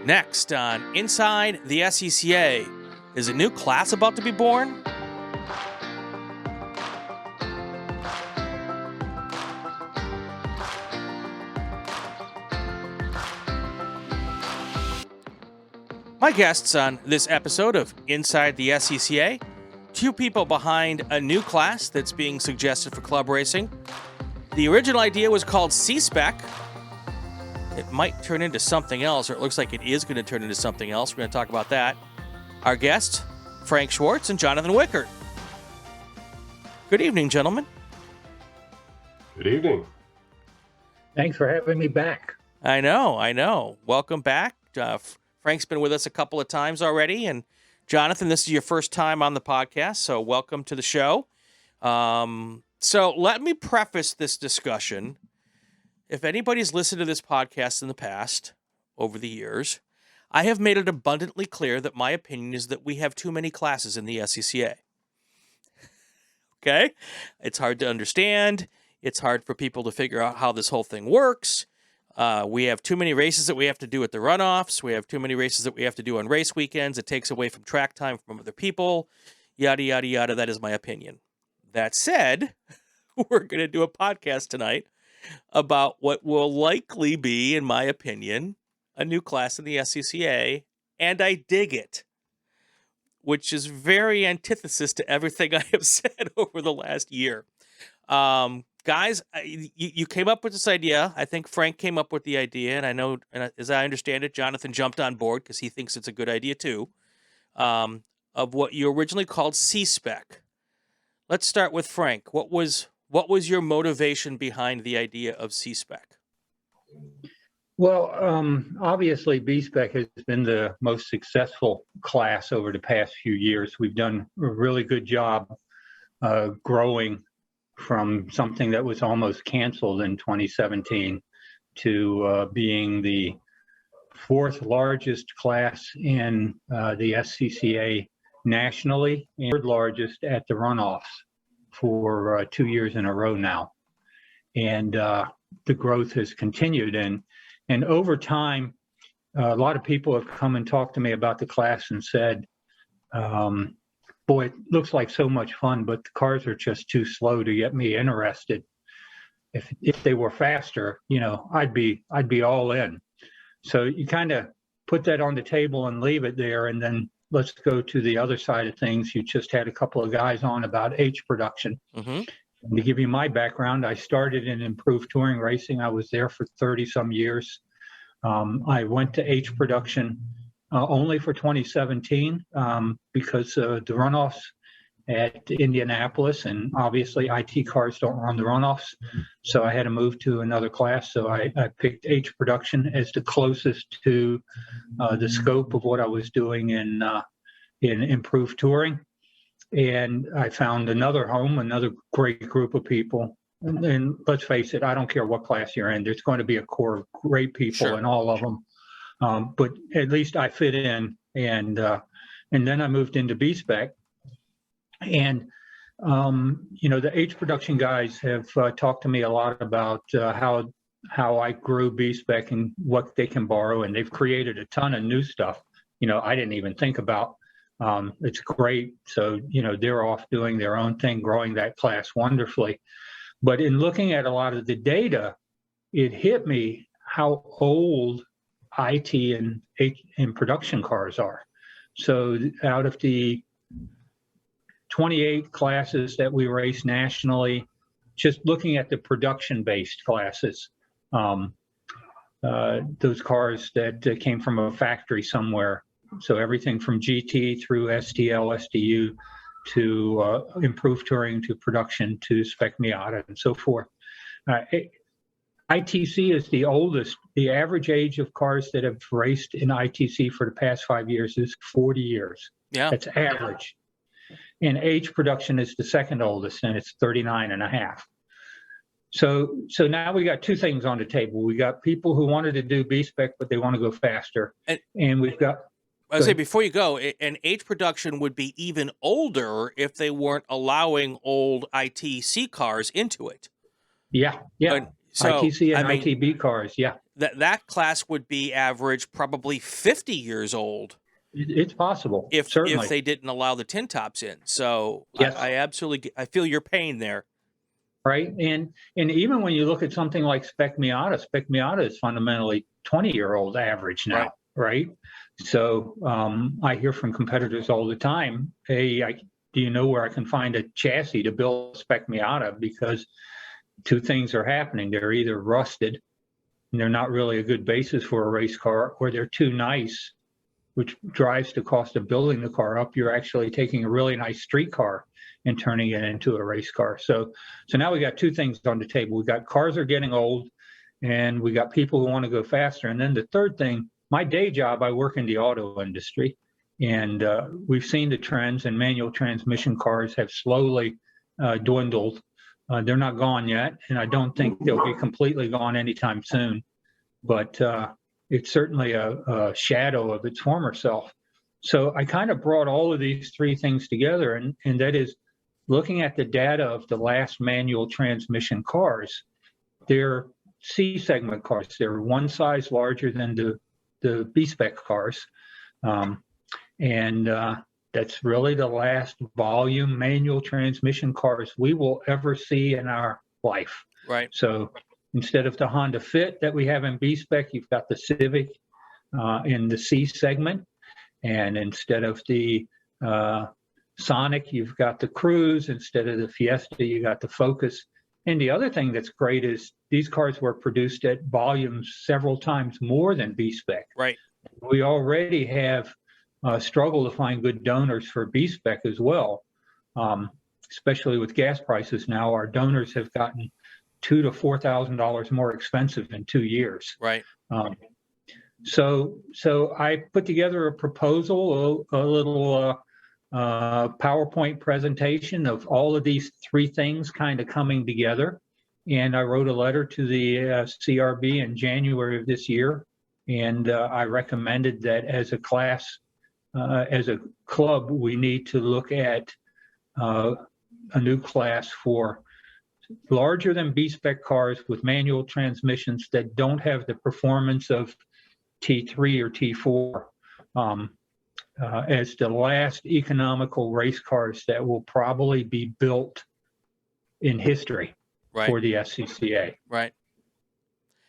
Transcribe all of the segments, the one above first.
Next on Inside the SCCA, is a new class about to be born? My guests on this episode of Inside the SCCA, two people behind a new class that's being suggested for club racing. The original idea was called C-Spec. It might turn into something else, or it looks like it is going to turn into something else. We're going to talk about that. Our guests, Frank Schwartz and Jonathan Wickert. Good evening, gentlemen. Good evening. Thanks for having me back. I know. Welcome back. Frank's been with us a couple of times already, and Jonathan, this is your first time on the podcast, so welcome to the show. So let me preface this discussion. If anybody's listened to this podcast in the past, over the years, I have made it abundantly clear that my opinion is that we have too many classes in the SCCA. Okay? It's hard to understand. It's hard for people to figure out how this whole thing works. We have too many races that we have to do at the runoffs. We have too many races that we have to do on race weekends. It takes away from track time from other people. Yada, yada, yada. That is my opinion. That said, we're going to do a podcast tonight about what will likely be, in my opinion, a new class in the SCCA, and I dig it, which is very antithesis to everything I have said over the last year. Guys, you came up with this idea. I think Frank came up with the idea, and I know, and as I understand it, Jonathan jumped on board because he thinks it's a good idea too, of what you originally called C-Spec. Let's start with Frank. What was your motivation behind the idea of C-Spec? Well, obviously, B-Spec has been the most successful class over the past few years. We've done a really good job growing from something that was almost canceled in 2017 to being the fourth largest class in the SCCA nationally and third largest at the runoffs for 2 years in a row now. And the growth has continued. And over time, a lot of people have come and talked to me about the class and said, boy, it looks like so much fun, but the cars are just too slow to get me interested. If they were faster, I'd be all in. So you kind of put that on the table and leave it there, and then let's go to the other side of things. You just had a couple of guys on about H production. Mm-hmm. And to give you my background, I started in improved touring racing. I was there for 30 some years. I went to H production only for 2017 because the runoffs at Indianapolis, and obviously IT cars don't run the runoffs. So I had to move to another class. So I picked H production as the closest to the scope of what I was doing in improved touring. And I found another home, another great group of people. And let's face it, I don't care what class you're in. There's going to be a core of great people in all of them. But at least I fit in. And then I moved into B-Spec. And, the H production guys have talked to me a lot about how I grew B-Spec and what they can borrow. And they've created a ton of new stuff, I didn't even think about. It's great. So, they're off doing their own thing, growing that class wonderfully. But in looking at a lot of the data, it hit me how old IT and production cars are. So out of the 28 classes that we race nationally, just looking at the production-based classes, those cars that came from a factory somewhere, so everything from GT through STL, STU, to improved touring, to production, to Spec Miata, and so forth. ITC is the oldest. The average age of cars that have raced in ITC for the past 5 years is 40 years. Yeah, that's average. And H production is the second oldest, and it's 39 and a half. So now we got two things on the table. We got people who wanted to do B-Spec, but they want to go faster. And we've got... I would say before you go, an H production would be even older if they weren't allowing old ITC cars into it. Yeah. So, ITC and I mean, ITB cars, yeah. that class would be average probably 50 years old It's possible, if certainly. they didn't allow the tin tops in. So Yes. I absolutely I feel your pain there. Right. And even when you look at something like Spec Miata is fundamentally 20-year-old average now, right? So I hear from competitors all the time, hey, do you know where I can find a chassis to build a Spec Miata? Because two things are happening. They're either rusted and they're not really a good basis for a race car, or they're too nice, which drives the cost of building the car up. You're actually taking a really nice street car and turning it into a race car. So now we got two things on the table. We got cars are getting old, and we got people who want to go faster. And then the third thing, my day job, I work in the auto industry, and we've seen the trends, and manual transmission cars have slowly dwindled. They're not gone yet, and I don't think they'll be completely gone anytime soon. But it's certainly a shadow of its former self. So I kind of brought all of these three things together, and that is looking at the data of the last manual transmission cars. They're C-segment cars. They're one size larger than the B-Spec cars. And that's really the last volume manual transmission cars we will ever see in our life. Right. So instead of the Honda Fit that we have in B-Spec, you've got the Civic in the C segment. And instead of the Sonic, you've got the Cruise. Instead of the Fiesta, you got the Focus. And the other thing that's great is these cars were produced at volumes several times more than B-Spec. Right. We already have struggled to find good donors for B-Spec as well, especially with gas prices now. Our donors have gotten $2,000 to $4,000 more expensive in 2 years. Right. So I put together a proposal, a little PowerPoint presentation of all of these three things kind of coming together. And I wrote a letter to the CRB in January of this year. And I recommended that as a class, as a club, we need to look at a new class for larger than B-Spec cars with manual transmissions that don't have the performance of T3 or T4 as the last economical race cars that will probably be built in history for the SCCA. Right.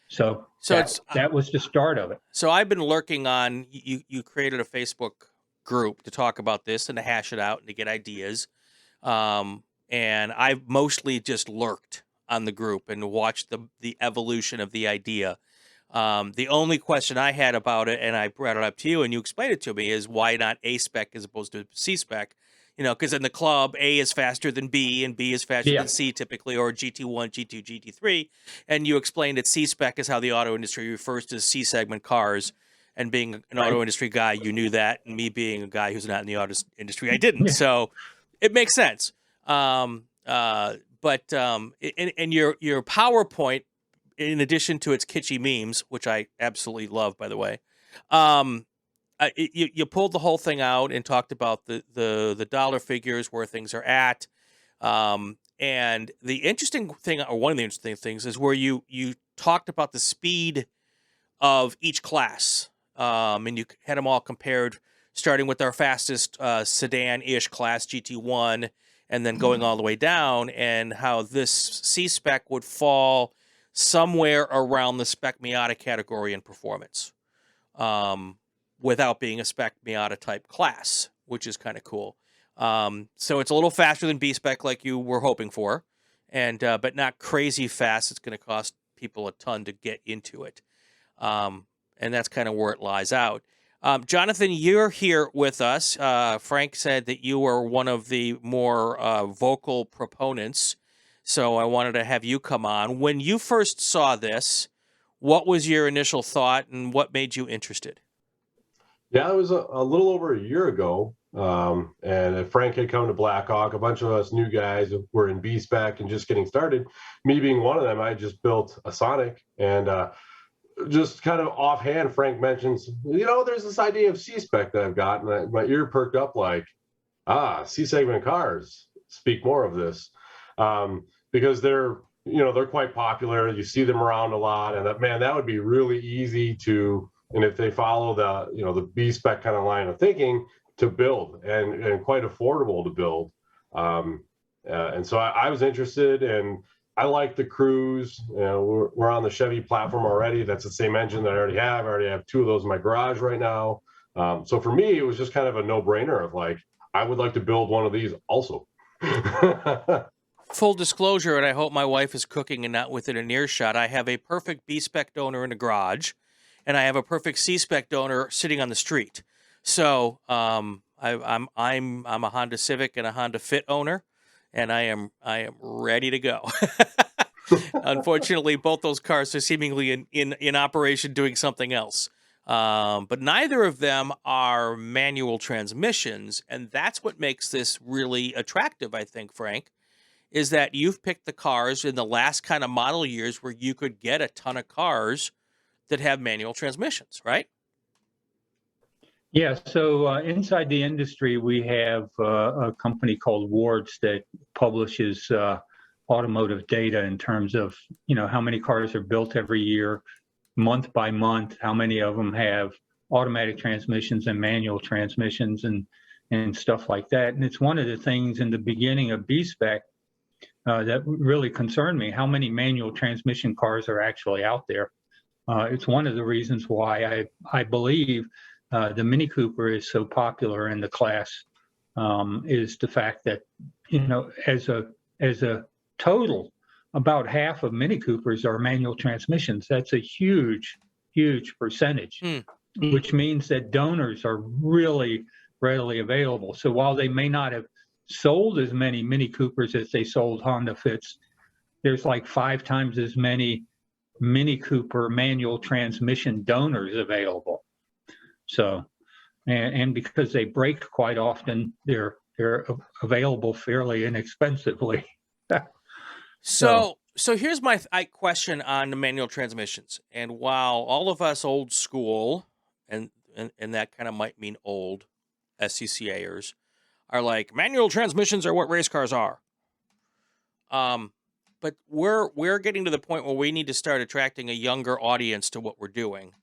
So that was the start of it. So I've been lurking on, you created a Facebook group to talk about this and to hash it out and to get ideas. And I've mostly just lurked on the group and watched the evolution of the idea. The only question I had about it, and I brought it up to you and you explained it to me, is why not A-Spec as opposed to C-Spec? You know, because in the club, A is faster than B, and B is faster than C typically, or GT1, G2, GT3. And you explained that C-Spec is how the auto industry refers to C-segment cars. And being an auto industry guy, you knew that. And me being a guy who's not in the auto industry, I didn't. So it makes sense. But in your PowerPoint, in addition to its kitschy memes, which I absolutely love, by the way, you pulled the whole thing out and talked about the dollar figures, where things are at. And the interesting thing, or one of the interesting things, is where you talked about the speed of each class. And you had them all compared, starting with our fastest sedan-ish class, GT1, and then going all the way down, and how this C-Spec would fall somewhere around the Spec Miata category in performance, without being a Spec Miata type class, which is kind of cool. So it's a little faster than B-Spec, like you were hoping for, and but not crazy fast. It's going to cost people a ton to get into it. And that's kind of where it lies out. Jonathan, you're here with us. Frank said that you were one of the more vocal proponents, so I wanted to have you come on. When you first saw this, what was your initial thought, and what made you interested? Yeah, it was a little over a year ago, and Frank had come to Blackhawk. A bunch of us new guys were in B-Spec and just getting started. Me being one of them, I just built a Sonic, and just kind of offhand, Frank mentions, there's this idea of C-Spec that I've got, and my ear perked up like, C-segment cars, speak more of this, because they're they're quite popular. You see them around a lot, and that would be really easy to, and if they follow the B-Spec kind of line of thinking, to build and quite affordable to build. And so I was interested, and I like the Cruise. We're on the Chevy platform already. That's the same engine that I already have. I already have 2 of those in my garage right now. So for me, it was just kind of a no-brainer of like, I would like to build one of these also. Full disclosure, and I hope my wife is cooking and not within an earshot, I have a perfect B-Spec donor in the garage, and I have a perfect C-Spec donor sitting on the street. So I'm a Honda Civic and a Honda Fit owner, and I am ready to go. Unfortunately, both those cars are seemingly in operation doing something else. But neither of them are manual transmissions, and that's what makes this really attractive, I think, Frank, is that you've picked the cars in the last kind of model years where you could get a ton of cars that have manual transmissions, right? Yeah, so inside the industry, we have a company called Schwartz that publishes automotive data in terms of, how many cars are built every year, month by month, how many of them have automatic transmissions and manual transmissions and stuff like that. And it's one of the things in the beginning of B-Spec that really concerned me, how many manual transmission cars are actually out there. It's one of the reasons why I believe the Mini Cooper is so popular in the class, is the fact that, as a total, about half of Mini Coopers are manual transmissions. That's a huge, huge percentage, which means that donors are really readily available. So while they may not have sold as many Mini Coopers as they sold Honda Fits, there's like 5 times as many Mini Cooper manual transmission donors available. So, and because they break quite often, they're available fairly inexpensively. So here's my question on the manual transmissions. And while all of us old school, and that kind of might mean old SCCAers, are like, manual transmissions are what race cars are. But we're getting to the point where we need to start attracting a younger audience to what we're doing.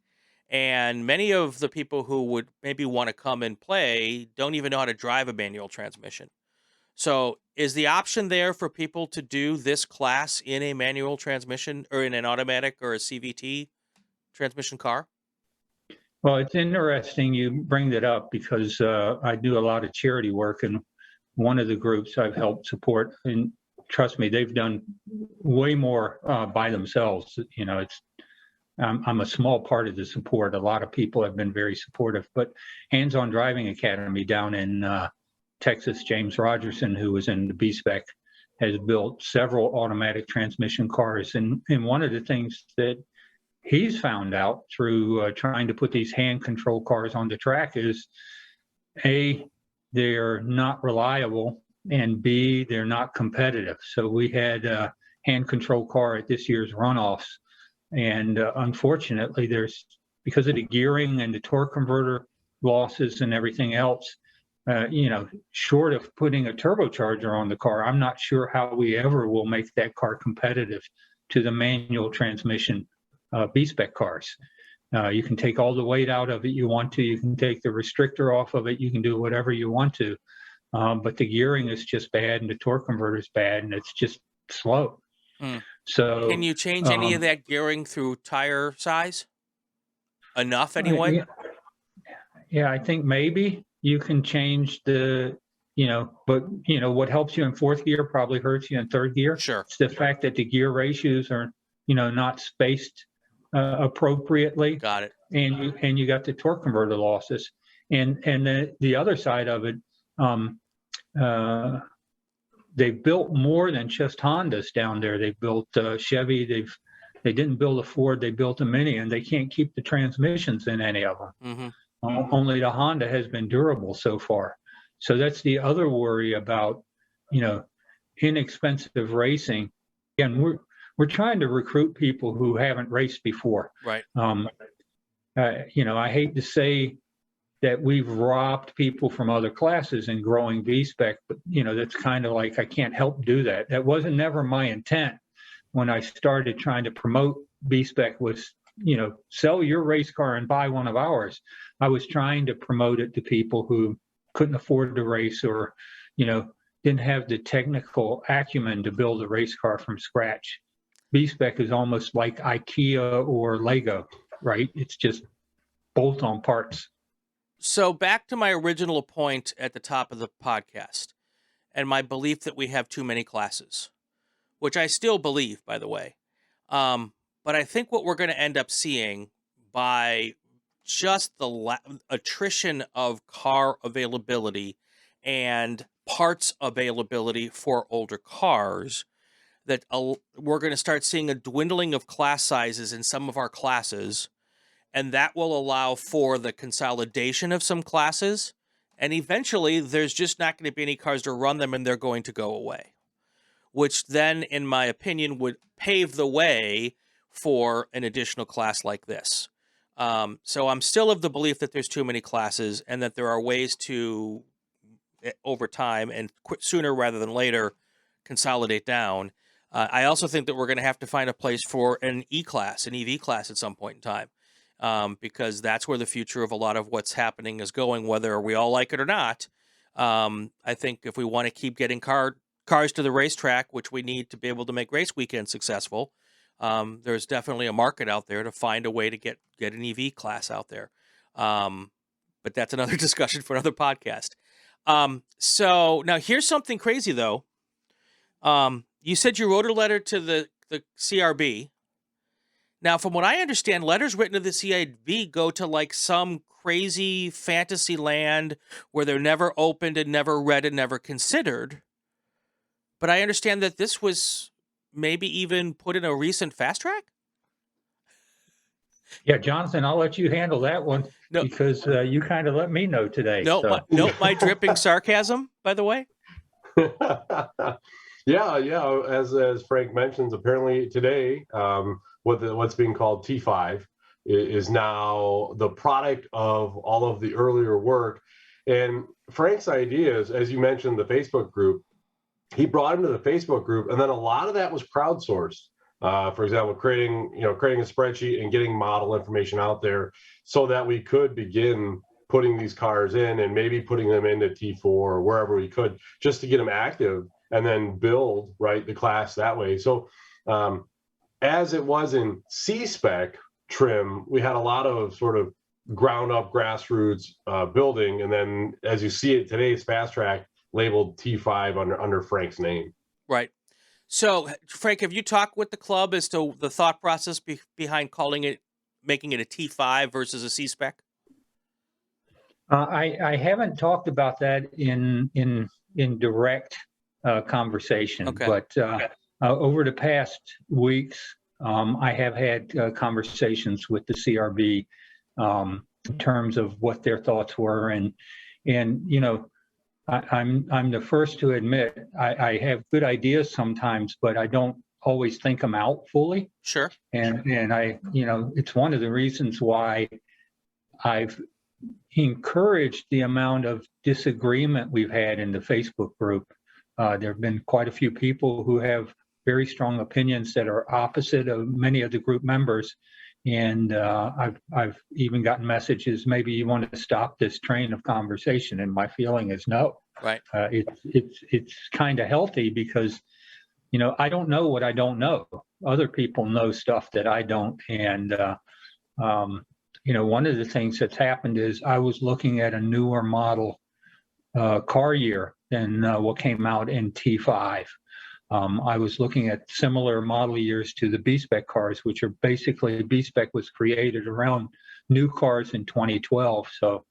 And many of the people who would maybe want to come and play don't even know how to drive a manual transmission. So is the option there for people to do this class in a manual transmission or in an automatic or a CVT transmission car? Well, it's interesting you bring that up because I do a lot of charity work, and one of the groups I've helped support, and trust me, they've done way more by themselves. I'm a small part of the support. A lot of people have been very supportive, but Hands On Driving Academy down in Texas, James Rogerson, who was in the B-Spec, has built several automatic transmission cars. And one of the things that he's found out through trying to put these hand control cars on the track is, A, they're not reliable, and B, they're not competitive. So we had a hand control car at this year's runoffs. And unfortunately, because of the gearing and the torque converter losses and everything else, short of putting a turbocharger on the car, I'm not sure how we ever will make that car competitive to the manual transmission B-Spec cars. You can take all the weight out of it you want to. You can take the restrictor off of it. You can do whatever you want to. But the gearing is just bad, and the torque converter is bad, and it's just slow. So can you change any of that gearing through tire size? Enough anyway? Yeah, I think maybe you can change but what helps you in 4th gear probably hurts you in 3rd gear. Sure. It's the fact that the gear ratios are, not spaced appropriately. Got it. And you got the torque converter losses. And the other side of it, they built more than just Hondas down there. They built Chevy. They didn't build a Ford. They built a Mini, and they can't keep the transmissions in any of them. Only the Honda has been durable so far. So that's the other worry about, inexpensive racing. Again, we're trying to recruit people who haven't raced before. Right. I hate to say that we've robbed people from other classes in growing B-Spec, but that's kind of like, I can't help do that. That wasn't never my intent, when I started trying to promote B-Spec was, sell your race car and buy one of ours. I was trying to promote it to people who couldn't afford to race or, didn't have the technical acumen to build a race car from scratch. B-Spec is almost like IKEA or Lego, right? It's just bolt-on parts. So back to my original point at the top of the podcast and my belief that we have too many classes, which I still believe, by the way. But I think what we're going to end up seeing by just the attrition of car availability and parts availability for older cars, that we're going to start seeing a dwindling of class sizes in some of our classes, and that will allow for the consolidation of some classes, and eventually there's just not going to be any cars to run them, and they're going to go away, which then, in my opinion, would pave the way for an additional class like this. So I'm still of the belief that there's too many classes and that there are ways to, over time and sooner rather than later, consolidate down. I also think that we're going to have to find a place for an E-class, an EV class at some point in time, because that's where the future of a lot of what's happening is going, whether we all like it or not. I think if we want to keep getting cars to the racetrack, which we need to be able to make race weekends successful, there's definitely a market out there to find a way to get an EV class out there. But that's another discussion for another podcast. So now here's something crazy, though. You said you wrote a letter to the CRB. Now, from what I understand, letters written to the CRB go to like some crazy fantasy land where they're never opened and never read and never considered. But I understand that this was maybe even put in a recent fast track? Yeah, Jonathan, I'll let you handle that one because you kind of let me know today. My dripping sarcasm, by the way. Yeah. As Frank mentions, apparently today, what's being called T5 is now the product of all of the earlier work. And Frank's ideas, as you mentioned, the Facebook group, he brought him to the Facebook group, and then a lot of that was crowdsourced. For example, creating a spreadsheet and getting model information out there so that we could begin putting these cars in and maybe putting them into T4 or wherever we could, just to get them active and then build the class that way. So as it was in C-Spec trim, we had a lot of sort of ground up grassroots building, and then as you see it today's fast track labeled T5 under Frank's name. Right. So, Frank, have you talked with the club as to the thought process behind making it a T5 versus a C-Spec? I haven't talked about that in direct conversation, okay. But over the past weeks, I have had conversations with the CRB in terms of what their thoughts were, and I'm the first to admit I have good ideas sometimes, but I don't always think them out fully. Sure. And I, it's one of the reasons why I've encouraged the amount of disagreement we've had in the Facebook group. There have been quite a few people who have very strong opinions that are opposite of many of the group members. And I've even gotten messages, maybe you want to stop this train of conversation. And my feeling is no. Right. It's kind of healthy because, I don't know what I don't know. Other people know stuff that I don't. And, one of the things that's happened is I was looking at a newer model car year than what came out in T5. I was looking at similar model years to the B-Spec cars, which are basically, B-Spec was created around new cars in 2012. So,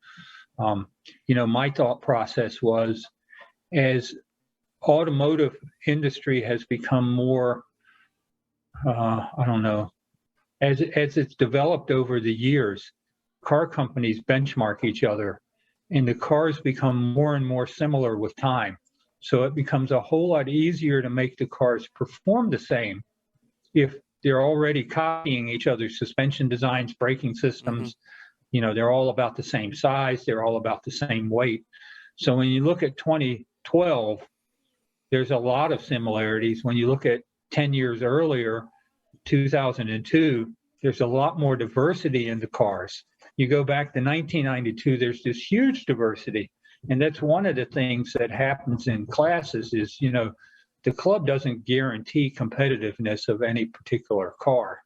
my thought process was, as automotive industry has become more, as it's developed over the years, car companies benchmark each other, and the cars become more and more similar with time. So it becomes a whole lot easier to make the cars perform the same if they're already copying each other's suspension designs, braking systems. Mm-hmm. They're all about the same size. They're all about the same weight. So when you look at 2012, there's a lot of similarities. When you look at 10 years earlier, 2002, there's a lot more diversity in the cars. You go back to 1992, there's this huge diversity. And that's one of the things that happens in classes is, the club doesn't guarantee competitiveness of any particular car.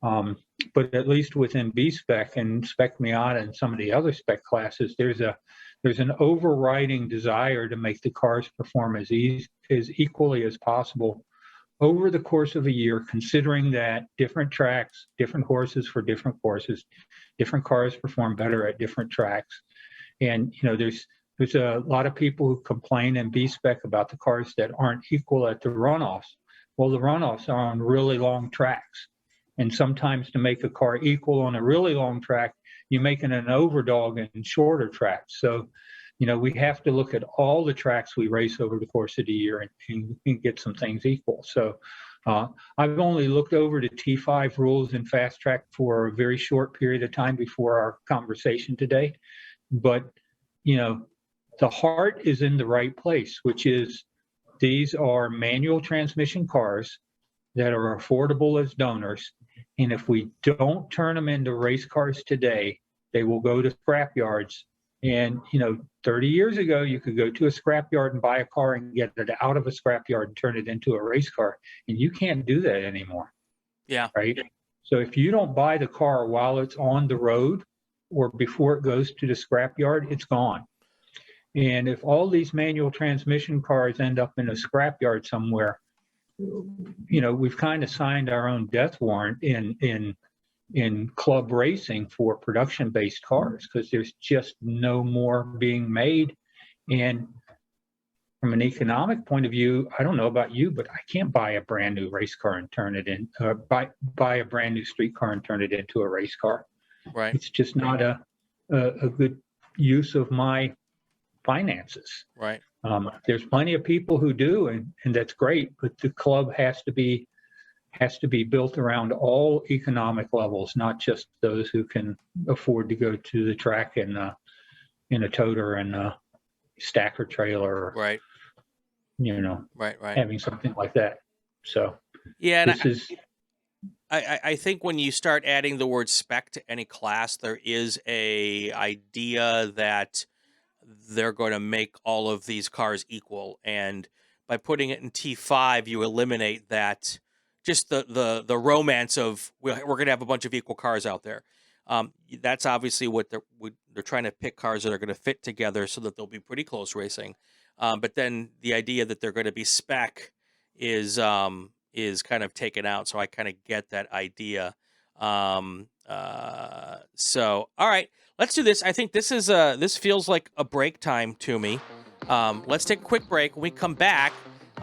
But at least within B-Spec and Spec Miata and some of the other spec classes, there's an overriding desire to make the cars perform as equally as possible over the course of a year, considering that different tracks, different horses for different courses, different cars perform better at different tracks. And, there's a lot of people who complain in B-Spec about the cars that aren't equal at the runoffs. Well, the runoffs are on really long tracks. And sometimes to make a car equal on a really long track, you make it an overdog in shorter tracks. So, we have to look at all the tracks we race over the course of the year and get some things equal. So I've only looked over the T5 rules in fast track for a very short period of time before our conversation today. But, the heart is in the right place, which is these are manual transmission cars that are affordable as donors. And if we don't turn them into race cars today, they will go to scrap yards. And, 30 years ago, you could go to a scrap yard and buy a car and get it out of a scrap yard and turn it into a race car. And you can't do that anymore. Yeah. Right. So if you don't buy the car while it's on the road or before it goes to the scrap yard, it's gone. And if all these manual transmission cars end up in a scrap yard somewhere, we've kind of signed our own death warrant in club racing for production-based cars because there's just no more being made. And from an economic point of view, I don't know about you, but I can't buy a brand new race car and turn it in, buy a brand new street car and turn it into a race car. Right. It's just not a good use of my finances. Right. There's plenty of people who do, and that's great, but the club has to be built around all economic levels, not just those who can afford to go to the track in a toter and a stacker trailer. Right. Right. Having something like that. So yeah, and I think when you start adding the word spec to any class, there is a idea that they're going to make all of these cars equal, and by putting it in T5, you eliminate that. Just the romance of we're going to have a bunch of equal cars out there. That's obviously what they're trying to pick cars that are going to fit together so that they'll be pretty close racing. But then the idea that they're going to be spec is kind of taken out. So I kind of get that idea. So all right, let's do this. I think this feels like a break time to me. Let's take a quick break. When we come back,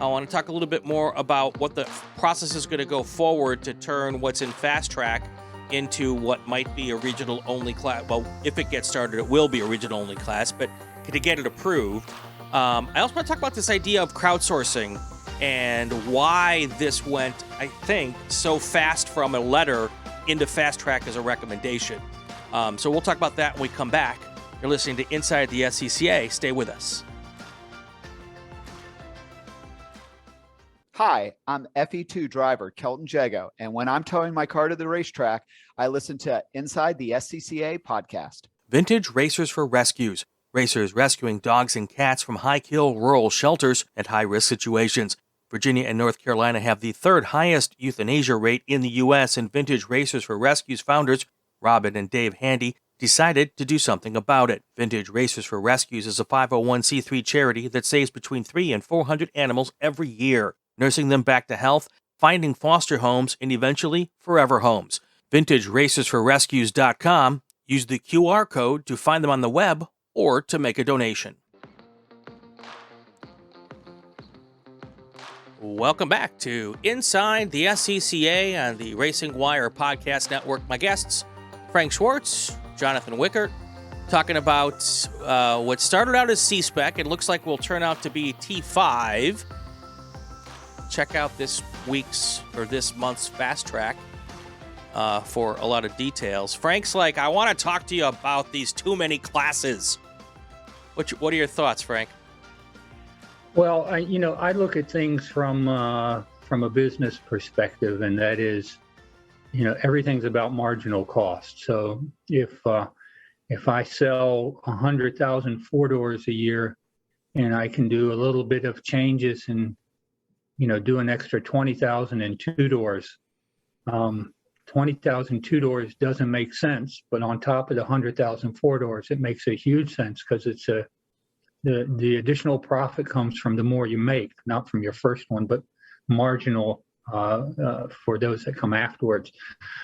I want to talk a little bit more about what the process is going to go forward to turn what's in fast track into what might be a regional only class. Well, if it gets started, it will be a regional only class, but to get it approved. I also want to talk about this idea of crowdsourcing and why this went, I think, so fast from a letter into fast track as a recommendation. So we'll talk about that when we come back. You're listening to Inside the SCCA. Stay with us. Hi, I'm FE2 driver Kelton Jago, and when I'm towing my car to the racetrack, I listen to Inside the SCCA podcast. Vintage Racers for Rescues. Racers rescuing dogs and cats from high-kill rural shelters and high-risk situations. Virginia and North Carolina have the third highest euthanasia rate in the U.S., and Vintage Racers for Rescues founders Robin and Dave Handy decided to do something about it. Vintage Racers for Rescues is a 501c3 charity that saves between 300 and 400 animals every year, nursing them back to health, finding foster homes, and eventually forever homes. VintageRacersForRescues.com. Use the QR code to find them on the web or to make a donation. Welcome back to Inside the SCCA on the Racing Wire Podcast Network. My guests, Frank Schwartz, Jonathan Wickert, talking about what started out as C-Spec. It looks like will turn out to be T5. Check out this month's Fast Track for a lot of details. Frank's like, I want to talk to you about these too many classes. What are your thoughts, Frank? Well, I look at things from from a business perspective, and that is, everything's about marginal cost. So if I sell 100,000 4-doors a year, and I can do a little bit of changes and do an extra 20,000 in 2-doors, 20,000 2-doors doesn't make sense, but on top of the 100,000 4-doors, it makes a huge sense, because it's the additional profit comes from the more you make, not from your first one, but marginal for those that come afterwards.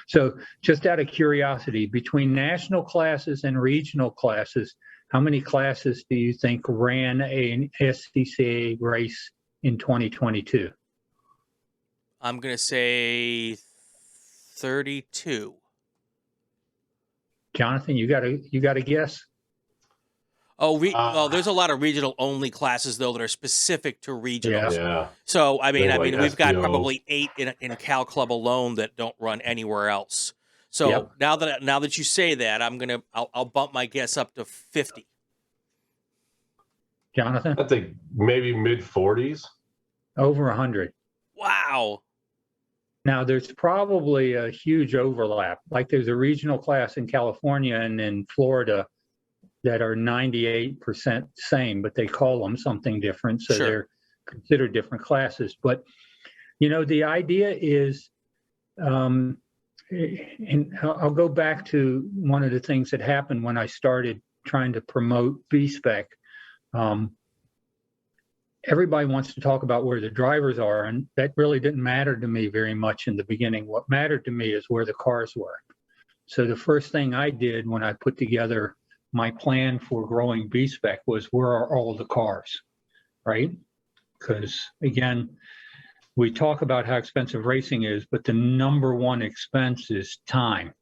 So just out of curiosity, between national classes and regional classes, how many classes do you think ran an SCCA race in 2022? I'm going to say 32. Jonathan, you got a guess? Oh, there's a lot of regional only classes though that are specific to regionals. Yeah. So I mean, we've got SBO. probably 8 in Cal Club alone that don't run anywhere else. So Yep. now that you say that, I'll bump my guess up to 50. Jonathan? I think maybe mid 40s. Over 100. Wow. Now, there's probably a huge overlap. Like there's a regional class in California and in Florida that are 98% same, but they call them something different. So Sure. They're considered different classes. But, the idea is, and I'll go back to one of the things that happened when I started trying to promote B-Spec. Everybody wants to talk about where the drivers are, and that really didn't matter to me very much in the beginning. What mattered to me is where the cars were. So the first thing I did when I put together my plan for growing B-Spec was, where are all the cars, right? Because again, we talk about how expensive racing is, but the number one expense is time.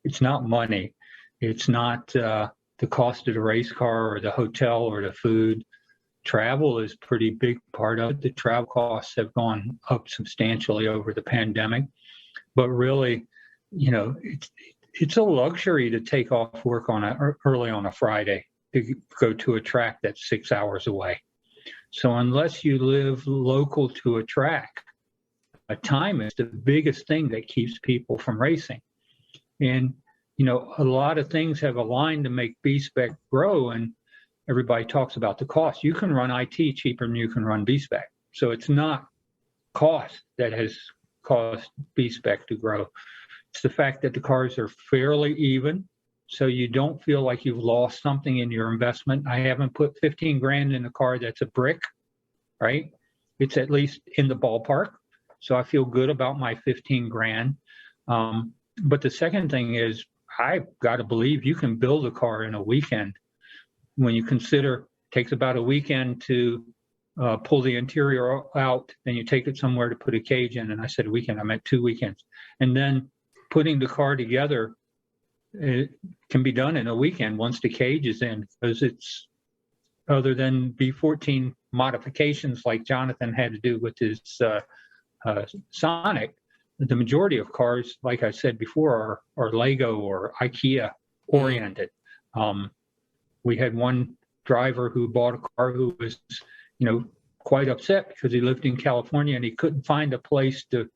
It's not money. It's not the cost of the race car or the hotel or the food. Travel is a pretty big part of it. The travel costs have gone up substantially over the pandemic, but really, it's a luxury to take off work early on a Friday to go to a track that's 6 hours away. So unless you live local to a track, time is the biggest thing that keeps people from racing. And, a lot of things have aligned to make B-Spec grow, and everybody talks about the cost. You can run IT cheaper than you can run B-Spec. So it's not cost that has caused B-Spec to grow. It's the fact that the cars are fairly even, so you don't feel like you've lost something in your investment. I haven't put 15 grand in a car that's a brick, right? It's at least in the ballpark. So I feel good about my 15 grand. But the second thing is, I've got to believe you can build a car in a weekend. When you consider it takes about a weekend to pull the interior out, then you take it somewhere to put a cage in. And I said a weekend, I meant 2 weekends. And then putting the car together, it can be done in a weekend once the cage is in, because it's, other than B14 modifications like Jonathan had to do with his Sonic, the majority of cars, like I said before, are Lego or IKEA oriented. We had one driver who bought a car who was, quite upset because he lived in California and he couldn't find a place to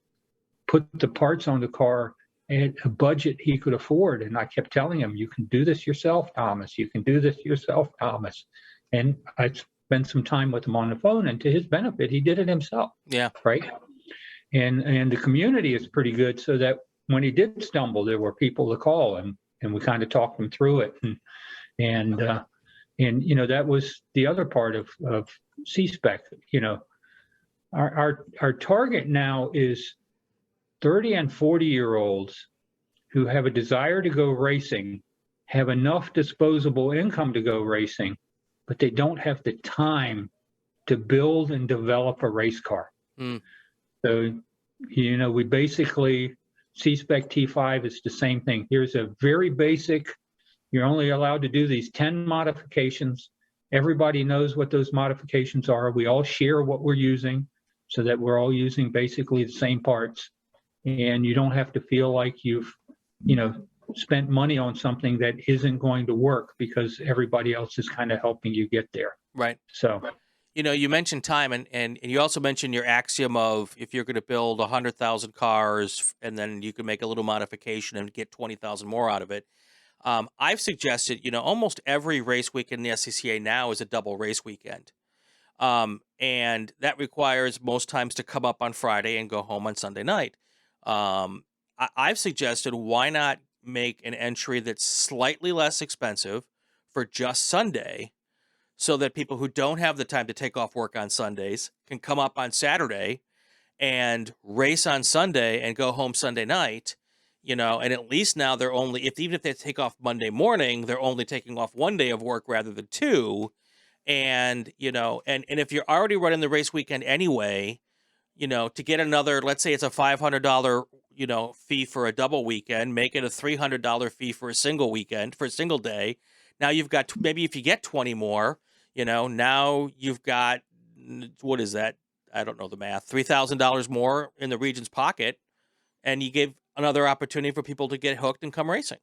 put the parts on the car at a budget he could afford. And I kept telling him, you can do this yourself, Thomas. You can do this yourself, Thomas. And I spent some time with him on the phone, and to his benefit, he did it himself. Yeah. Right. And the community is pretty good, so that when he did stumble, there were people to call, and we kind of talked him through it. And that was the other part of C-Spec. Our target now is 30 and 40-year-olds who have a desire to go racing, have enough disposable income to go racing, but they don't have the time to build and develop a race car. So, we basically, C-Spec T5 is the same thing. Here's a very basic, you're only allowed to do these 10 modifications. Everybody knows what those modifications are. We all share what we're using so that we're all using basically the same parts. And you don't have to feel like you've, spent money on something that isn't going to work because everybody else is kind of helping you get there. Right. So, You mentioned time, and you also mentioned your axiom of if you're going to build 100,000 cars and then you can make a little modification and get 20,000 more out of it. I've suggested, almost every race weekend in the SCCA now is a double race weekend. And that requires most times to come up on Friday and go home on Sunday night. I've suggested, why not make an entry that's slightly less expensive for just Sunday, so that people who don't have the time to take off work on Sundays can come up on Saturday and race on Sunday and go home Sunday night, and at least now they're only, even if they take off Monday morning, they're only taking off one day of work rather than two. And, and if you're already running the race weekend anyway, to get another, let's say it's a $500, fee for a double weekend, make it a $300 fee for a single weekend, for a single day. Now you've got, maybe if you get 20 more, now you've got, what is that? I don't know the math, $3,000 more in the region's pocket. And you give another opportunity for people to get hooked and come racing,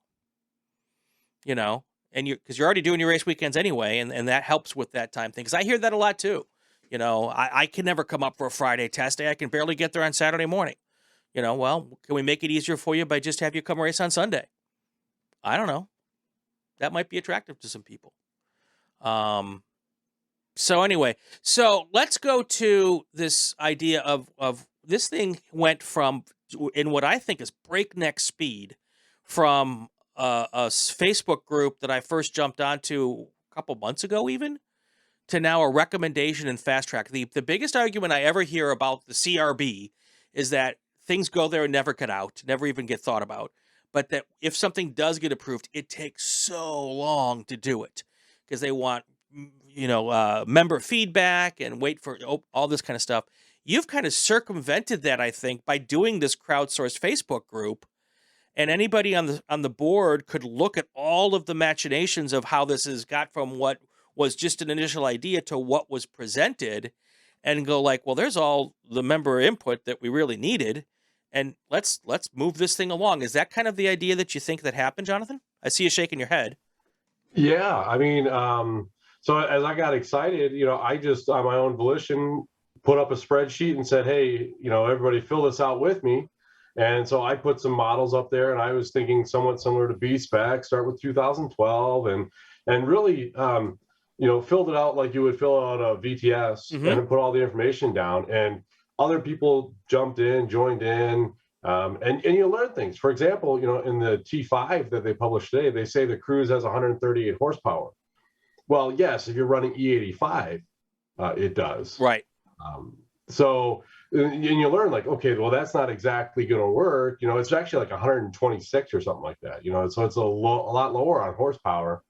and because you're already doing your race weekends anyway. And that helps with that time thing. Cause I hear that a lot too. I can never come up for a Friday test day. I can barely get there on Saturday morning. Well, can we make it easier for you by just have you come race on Sunday? I don't know. That might be attractive to some people. So anyway, let's go to this idea of this thing went from, in what I think is breakneck speed, from a Facebook group that I first jumped onto a couple months ago even, to now a recommendation in Fast Track. The biggest argument I ever hear about the CRB is that things go there and never get out, never even get thought about. But that if something does get approved, it takes so long to do it because they want, member feedback and wait for all this kind of stuff. You've kind of circumvented that, I think, by doing this crowdsourced Facebook group. And anybody on the board could look at all of the machinations of how this has got from what was just an initial idea to what was presented, and go like, well, there's all the member input that we really needed, and let's move this thing along. Is that kind of the idea that you think that happened, Jonathan? I see you shaking your head. Yeah, I mean, so as I got excited, I just on my own volition put up a spreadsheet and said, hey, everybody fill this out with me. And so I put some models up there, and I was thinking somewhat similar to B-Spec, start with 2012, and really, filled it out like you would fill out a VTS, and then put all the information down. And other people jumped in, joined in, and you learn things. For example, in the T5 that they published today, they say the Cruise has 138 horsepower. Well, yes, if you're running E85, it does. Right. So, and you learn like, okay, well, that's not exactly going to work. It's actually like 126 or something like that. So it's a lot lower on horsepower.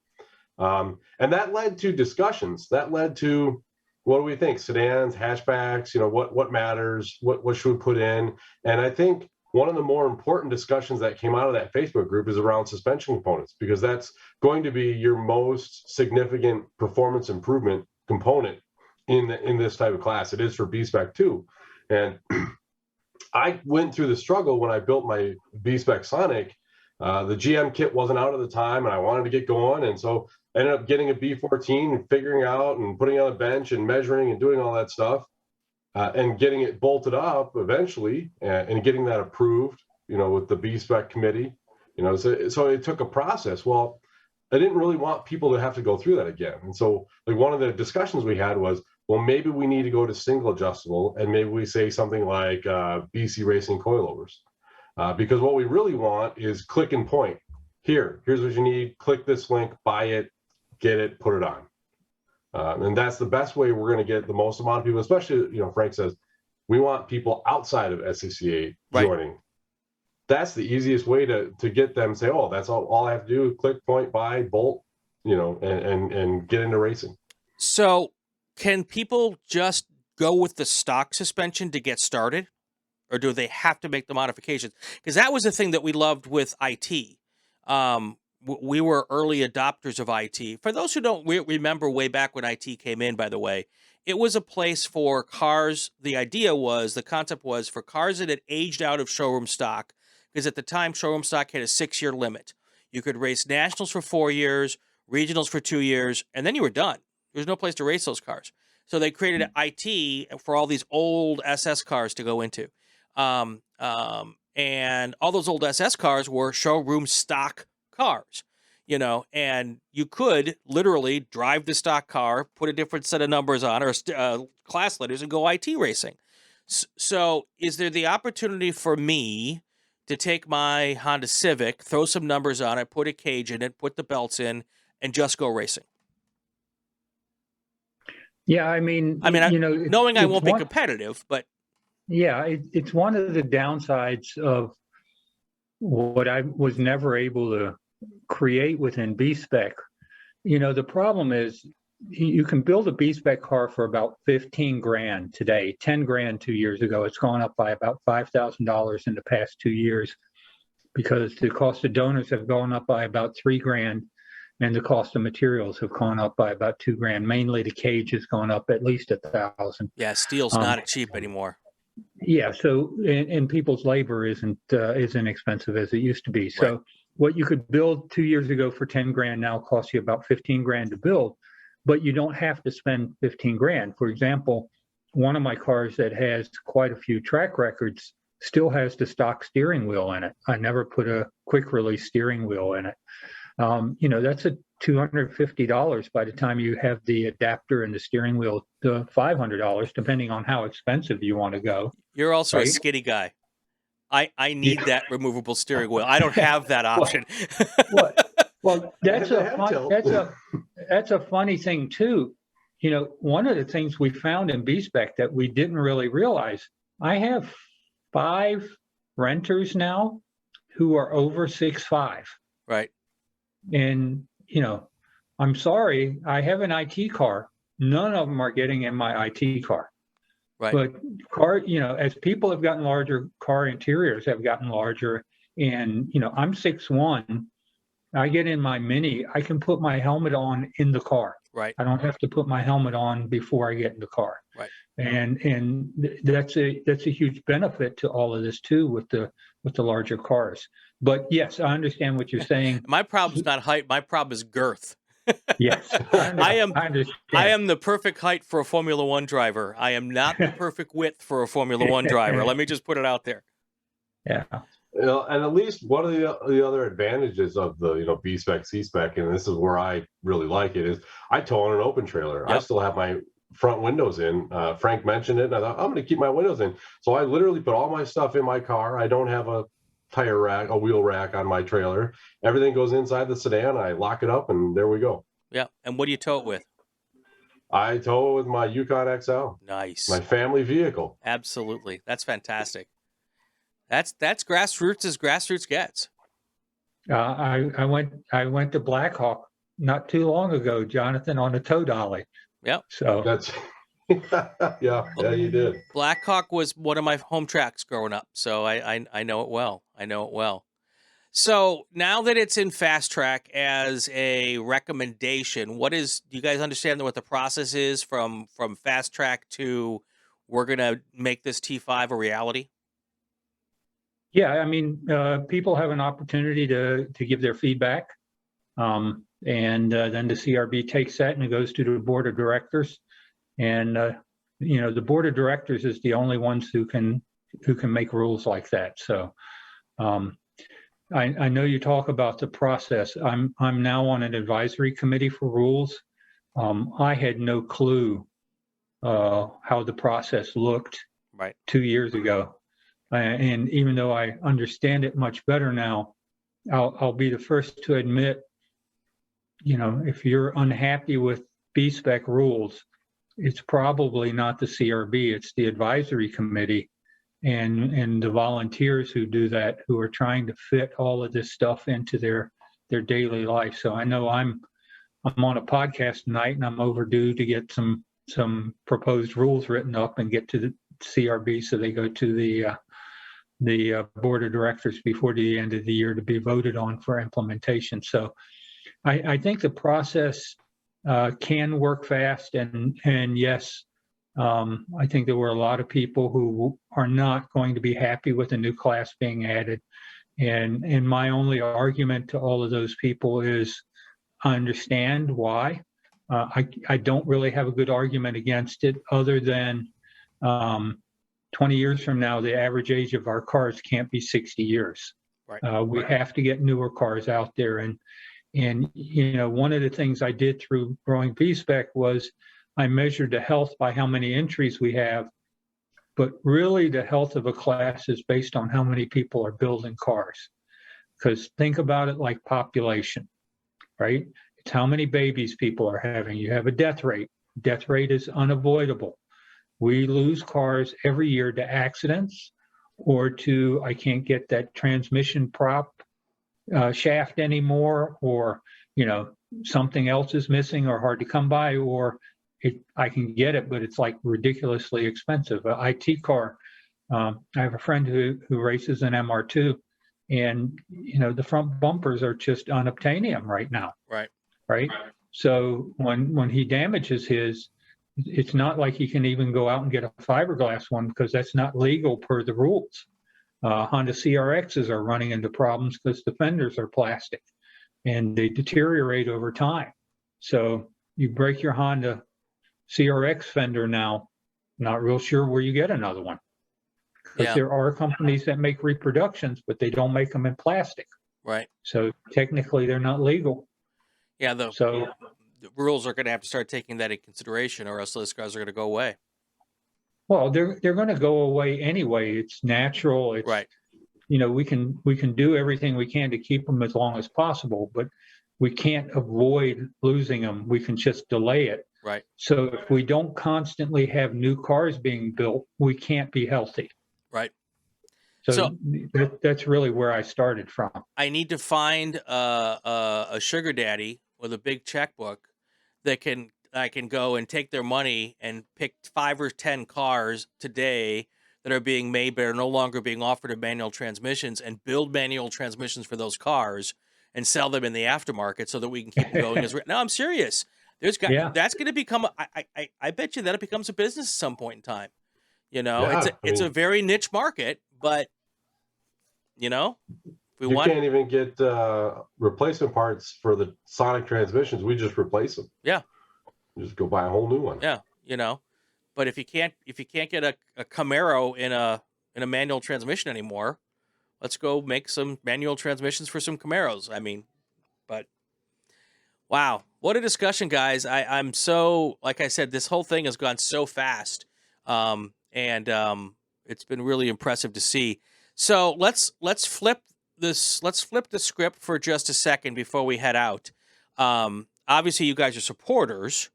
And that led to discussions. That led to, what do we think? Sedans, hatchbacks, what matters? What should we put in? And I think one of the more important discussions that came out of that Facebook group is around suspension components, because that's going to be your most significant performance improvement component in this type of class. It is for B-Spec too. And I went through the struggle when I built my B-Spec Sonic. The GM kit wasn't out at the time, and I wanted to get going. And so I ended up getting a B14 and figuring out and putting on a bench and measuring and doing all that stuff, and getting it bolted up eventually, and getting that approved, with the B-Spec committee. So it took a process. Well, I didn't really want people to have to go through that again. And so like one of the discussions we had was, well, maybe we need to go to single adjustable, and maybe we say something like BC Racing coilovers. Because what we really want is click and point. Here's what you need. Click this link, buy it, get it, put it on. And that's the best way we're going to get the most amount of people, especially, Frank says, we want people outside of SCCA joining. Right. That's the easiest way to get them say, oh, that's all I have to do, click, point, buy, bolt, and get into racing. So can people just go with the stock suspension to get started? Or do they have to make the modifications? Because that was the thing that we loved with IT. We were early adopters of IT. For those who don't remember way back when IT came in, by the way, it was a place for cars. The concept was for cars that had aged out of showroom stock, because at the time, showroom stock had a 6-year limit. You could race nationals for 4 years, regionals for 2 years, and then you were done. There was no place to race those cars. So they created IT for all these old SS cars to go into. And all those old SS cars were showroom stock cars, and you could literally drive the stock car, put a different set of numbers on or class letters and go IT racing. So is there the opportunity for me to take my Honda Civic, throw some numbers on it, put a cage in it, put the belts in, and just go racing? Yeah, I mean, knowing I won't be competitive, but yeah, it's one of the downsides of what I was never able to create within B-Spec. The problem is you can build a B-Spec car for about 15 grand today, 10 grand 2 years ago. It's gone up by about $5,000 in the past 2 years because the cost of donors have gone up by about 3 grand and the cost of materials have gone up by about 2 grand. Mainly the cage has gone up at least $1,000. Yeah, steel's not cheap anymore. Yeah, so and people's labor isn't as inexpensive as it used to be. So right. What you could build 2 years ago for 10 grand now costs you about 15 grand to build, but you don't have to spend 15 grand. For example, one of my cars that has quite a few track records still has the stock steering wheel in it. I never put a quick release steering wheel in it. That's a $250 by the time you have the adapter and the steering wheel, to $500, depending on how expensive you want to go. You're also a skinny guy. I need that removable steering wheel. I don't have that option. Well, that's a funny thing too. One of the things we found in B-Spec that we didn't really realize, I have 5 renters now who are over 6'5". Right. And, I'm sorry, I have an IT car. None of them are getting in my IT car. Right. But as people have gotten larger, car interiors have gotten larger. And, I'm 6'1". I get in my Mini, I can put my helmet on in the car. Right. I don't have to put my helmet on before I get in the car. Right. And that's a huge benefit to all of this too with the larger cars. But yes, I understand what you're saying. My problem's not height. My problem is girth. Yes, I am the perfect height for a Formula One driver. I am not the perfect width for a Formula One driver. Let me just put it out there. Yeah. And at least one of the other advantages of the B-Spec, C-Spec, and this is where I really like it, is I tow on an open trailer. Yep. I still have my front windows in. Frank mentioned it, and I thought I'm going to keep my windows in. So I literally put all my stuff in my car. I don't have a tire rack, a wheel rack on my trailer. Everything goes inside the sedan. I lock it up, and there we go. Yeah. And what do you tow it with? I tow it with my Yukon XL. Nice. My family vehicle. Absolutely. That's fantastic. That's grassroots as grassroots gets. I went to Blackhawk not too long ago, Jonathan, on a tow dolly. Yep. So that's yeah, you did. Blackhawk was one of my home tracks growing up, so I know it well. I know it well. So now that it's in fast track as a recommendation, do you guys understand what the process is from fast track to we're gonna make this T5 a reality? Yeah, I mean, people have an opportunity to give their feedback, and then the CRB takes that and it goes to the board of directors, and the board of directors is the only ones who can make rules like that. So, I know you talk about the process. I'm now on an advisory committee for rules. I had no clue how the process looked right 2 years ago. And even though I understand it much better now, I'll be the first to admit, if you're unhappy with B-Spec rules, it's probably not the CRB, it's the advisory committee and the volunteers who do that, who are trying to fit all of this stuff into their daily life. So I know I'm on a podcast tonight and I'm overdue to get some proposed rules written up and get to the CRB so they go to the board of directors before the end of the year to be voted on for implementation. So I think the process can work fast, and yes, I think there were a lot of people who are not going to be happy with the new class being added. And my only argument to all of those people is I understand why, I don't really have a good argument against it, other than 20 years from now, the average age of our cars can't be 60 years. Right. We have to get newer cars out there. And one of the things I did through growing B-Spec was I measured the health by how many entries we have, but really the health of a class is based on how many people are building cars. Because think about it like population, right? It's how many babies people are having. You have a death rate. Death rate is unavoidable. We lose cars every year to accidents or to, I can't get that transmission prop shaft anymore, or, something else is missing or hard to come by, or I can get it, but it's like ridiculously expensive. An IT car, I have a friend who races an MR2, and, the front bumpers are just unobtainium right now. Right. So when he damages his, it's not like he can even go out and get a fiberglass one, because that's not legal per the rules. Honda CRXs are running into problems because the fenders are plastic and they deteriorate over time. So you break your Honda CRX fender now, not real sure where you get another one. Because there are companies that make reproductions, but they don't make them in plastic. Right. So technically they're not legal. Yeah, the rules are going to have to start taking that into consideration, or else those cars are going to go away. Well, they're going to go away anyway. It's natural. It's, right. We can do everything we can to keep them as long as possible, but we can't avoid losing them. We can just delay it. Right. So if we don't constantly have new cars being built, we can't be healthy. Right. So that's really where I started from. I need to find a sugar daddy with a big checkbook that I can go and take their money and pick 5 or 10 cars today that are being made but are no longer being offered in manual transmissions, and build manual transmissions for those cars and sell them in the aftermarket so that we can keep them going. No, I'm serious. That's going to become. I bet you that it becomes a business at some point in time. It's a very niche market, but you can't even get replacement parts for the sonic transmissions. We just replace them. Yeah. Just go buy a whole new one. Yeah, but if you can't get a Camaro in a manual transmission anymore, let's go make some manual transmissions for some Camaros. But wow, what a discussion, guys. I'm so, like I said, this whole thing has gone so fast. And it's been really impressive to see. So let's flip the script for just a second before we head out. Obviously you guys are supporters.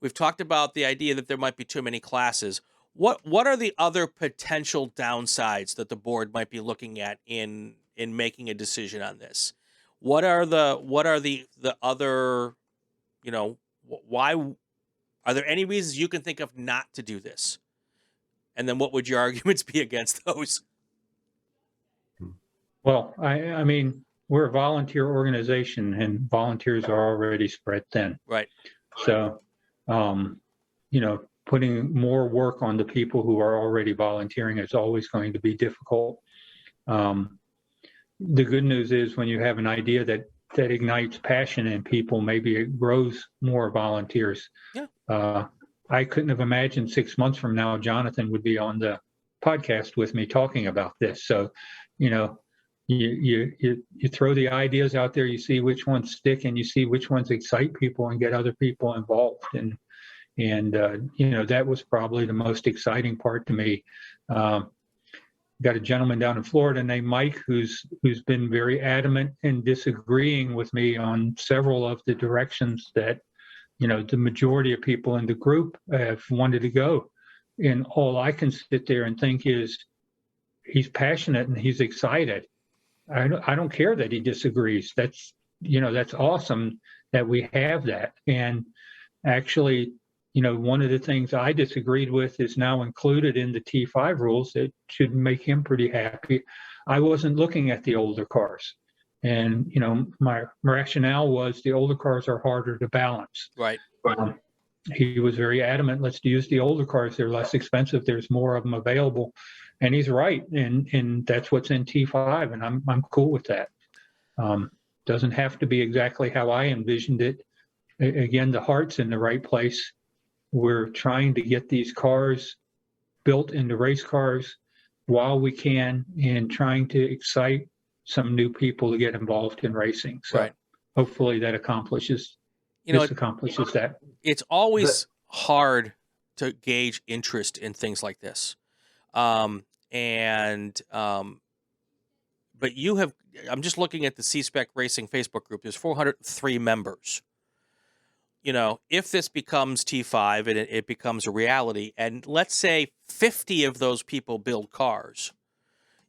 We've talked about the idea that there might be too many classes. What are the other potential downsides that the board might be looking at in making a decision on this? What are the other, why are there any reasons you can think of not to do this? And then what would your arguments be against those? Well, I mean, we're a volunteer organization, and volunteers are already spread thin. Right. So, putting more work on the people who are already volunteering is always going to be difficult. The good news is when you have an idea that ignites passion in people, maybe it grows more volunteers. Yeah. I couldn't have imagined 6 months from now, Jonathan would be on the podcast with me talking about this. So, you throw the ideas out there, you see which ones stick, and you see which ones excite people and get other people involved. And that was probably the most exciting part to me. Got a gentleman down in Florida named Mike who's been very adamant in disagreeing with me on several of the directions that the majority of people in the group have wanted to go. And all I can sit there and think is he's passionate and he's excited. I don't care that he disagrees. That's awesome that we have that. And actually, one of the things I disagreed with is now included in the T5 rules. It should make him pretty happy. I wasn't looking at the older cars. And, my rationale was the older cars are harder to balance. Right. He was very adamant, let's use the older cars. They're less expensive. There's more of them available. And he's right. And that's what's in T5. And I'm cool with that. Doesn't have to be exactly how I envisioned it. again, the heart's in the right place. We're trying to get these cars built into race cars while we can, and trying to excite some new people to get involved in racing. So Right. hopefully that accomplishes that. It's always hard to gauge interest in things like this. But you have, I'm just looking at the C-Spec Racing Facebook group. There's 403 members. You know, if this becomes T5 and it becomes a reality, and let's say 50 of those people build cars,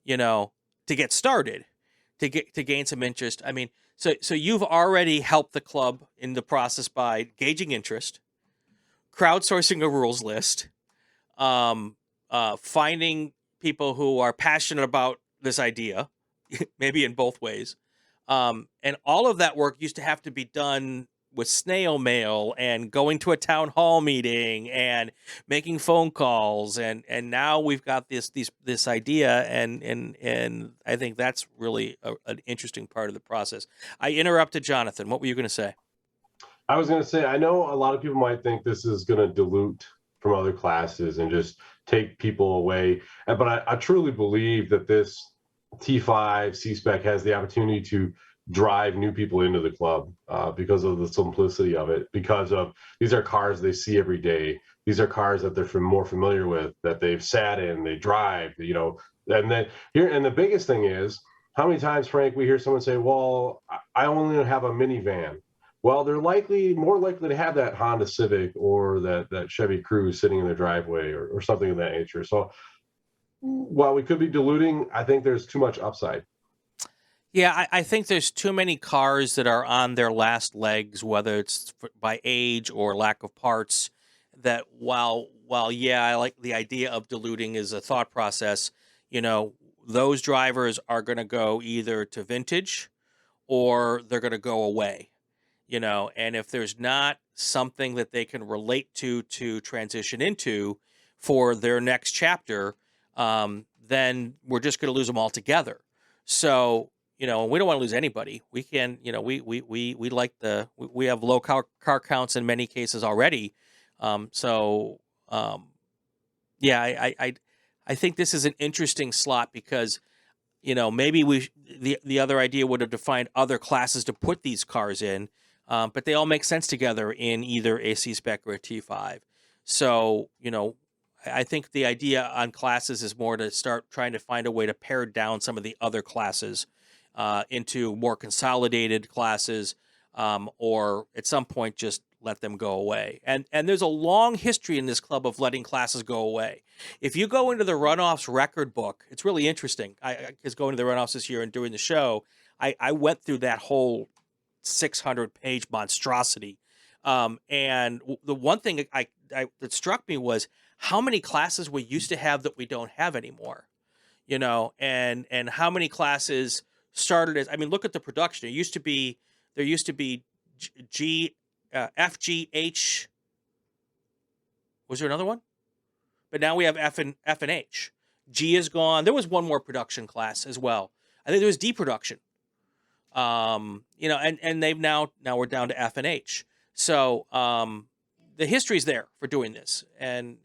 you know, to get started, to gain some interest. I mean, so you've already helped the club in the process by gauging interest, crowdsourcing a rules list, finding people who are passionate about this idea, maybe in both ways. And all of that work used to have to be done with snail mail and going to a town hall meeting and making phone calls. And now we've got this idea. And I think that's really an interesting part of the process. I interrupted Jonathan. What were you going to say? I was going to say, I know a lot of people might think this is going to dilute from other classes and just take people away. But I truly believe that this T5 C-Spec has the opportunity to drive new people into the club because of the simplicity of it, because of these are cars they see every day. These are cars that they're more familiar with, that they've sat in, they drive, you know. And then here, and the biggest thing is, how many times, Frank, we hear someone say, well, I only have a minivan. Well, they're more likely to have that Honda Civic or that Chevy Cruze sitting in their driveway or something of that nature. So while we could be diluting, I think there's too much upside. Yeah, I think there's too many cars that are on their last legs, whether it's by age or lack of parts, that while yeah, I like the idea of diluting as a thought process, you know, those drivers are going to go either to vintage or they're going to go away, you know, and if there's not something that they can relate to transition into for their next chapter, then we're just going to lose them altogether. So, you know, we don't want to lose anybody. We can, you know, we have low car counts in many cases already. Yeah, I think this is an interesting slot because, you know, maybe the other idea would have defined other classes to put these cars in, but they all make sense together in either a C-Spec or a T5. So, you know, I think the idea on classes is more to start trying to find a way to pare down some of the other classes into more consolidated classes, or at some point just let them go away. And there's a long history in this club of letting classes go away. If you go into the runoffs record book, it's really interesting. I was going to the runoffs this year and doing the show, I went through that whole 600-page monstrosity. And the one thing that struck me was how many classes we used to have that we don't have anymore, you know, and how many classes started as, I mean, look at the production. There used to be FGH. Was there another one? But now we have F and H. G is gone. There was one more production class as well. I think there was D production. You know, and they've now we're down to F and H. So the history's there for doing this, and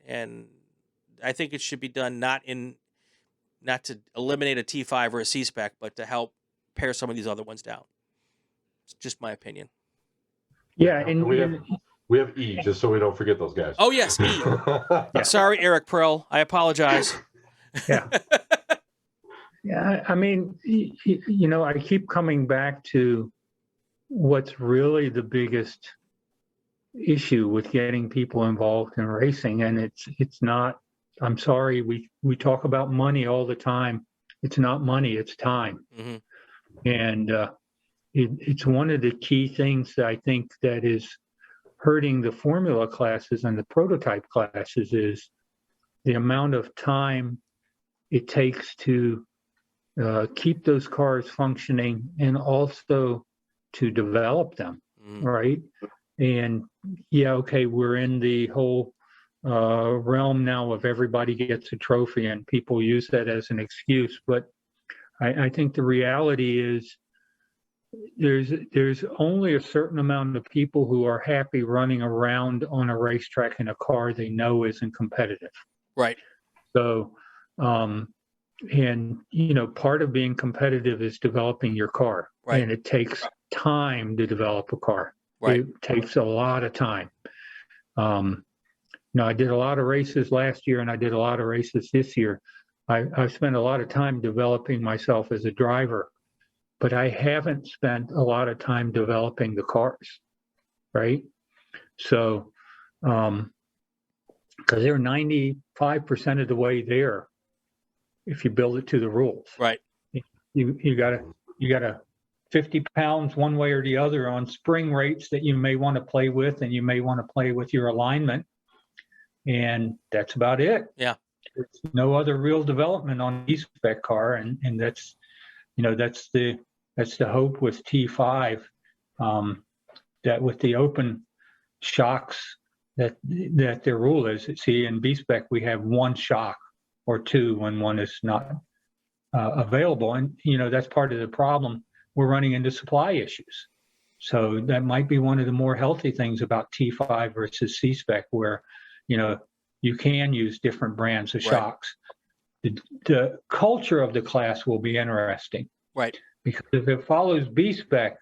I think it should be done not to eliminate a T5 or a C-Spec, but to help pare some of these other ones down. It's just my opinion. Yeah, and we have E, just so we don't forget those guys. Oh yes, E. Yeah. Sorry, Eric Pearl. I apologize. Yeah. Yeah, I mean, you know, I keep coming back to what's really the biggest issue with getting people involved in racing, and it's not. I'm sorry, we talk about money all the time. It's not money, it's time. Mm-hmm. And it's one of the key things that I think that is hurting the formula classes and the prototype classes is the amount of time it takes to keep those cars functioning and also to develop them, right? And yeah, okay, we're in the whole realm now of everybody gets a trophy and people use that as an excuse. But I think the reality is there's only a certain amount of people who are happy running around on a racetrack in a car they know isn't competitive. Right. So, and part of being competitive is developing your car, Right. and it takes time to develop a car. Right. It takes a lot of time. I did a lot of races last year, and I did a lot of races this year. I spent a lot of time developing myself as a driver, but I haven't spent a lot of time developing the cars, right? So, because they're 95% of the way there, if you build it to the rules. Right. You gotta 50 pounds one way or the other on spring rates that you may want to play with, and you may want to play with your alignment, and that's about it. Yeah. There's no other real development on the spec car, and that's the hope with T5, that with the open shocks that their rule is. See, in B-Spec we have one shock or two when one is not available, and that's part of the problem. We're running into supply issues, so that might be one of the more healthy things about T5 versus C-Spec, where you can use different brands of shocks. Right. The culture of the class will be interesting. Right. Because if it follows B-Spec,